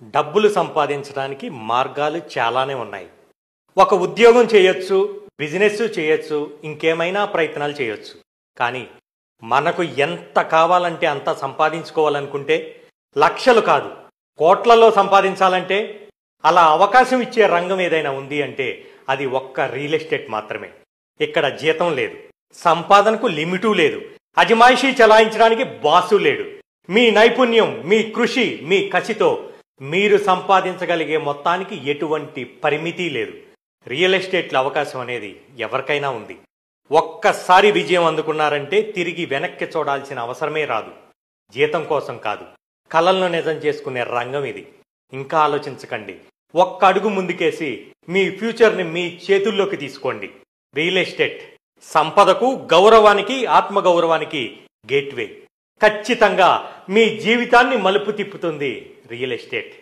డబ్బులు సంపాదించడానికి మార్గాలు చాలానే ఉన్నాయి. ఒక ఉద్యోగం చేయొచ్చు, బిజినెస్ చేయొచ్చు, ఇంకేమైనా ప్రయత్నాలు చేయొచ్చు. కానీ మనకు ఎంత కావాలంటే అంత సంపాదించుకోవాలనుకుంటే లక్షలు కాదు, కోట్లలో సంపాదించాలంటే అలా అవకాశం ఇచ్చే రంగం ఏదైనా ఉంది అంటే అది ఒక్క రియల్ ఎస్టేట్ మాత్రమే. ఇక్కడ జీతం లేదు, సంపాదనకు లిమిటు లేదు, అజమాయిషీ చలాయించడానికి బాసు లేడు. మీ నైపుణ్యం, మీ కృషి, మీ కసితో మీరు సంపాదించగలిగే మొత్తానికి ఎటువంటి పరిమితి లేదు. రియల్ ఎస్టేట్ల అవకాశం అనేది ఎవరికైనా ఉంది. ఒక్కసారి విజయం అందుకున్నారంటే తిరిగి వెనక్కి చూడాల్సిన అవసరమే రాదు. జీతం కోసం కాదు, కలలను నిజం చేసుకునే రంగం ఇది. ఇంకా ఆలోచించకండి, ఒక్క అడుగు ముందుకేసి మీ ఫ్యూచర్ని మీ చేతుల్లోకి తీసుకోండి. రియల్ ఎస్టేట్ సంపదకు, గౌరవానికి, ఆత్మగౌరవానికి గేట్వే. ఖచ్చితంగా మీ జీవితాన్ని మలుపు తిప్పుతుంది రియల్ ఎస్టేట్.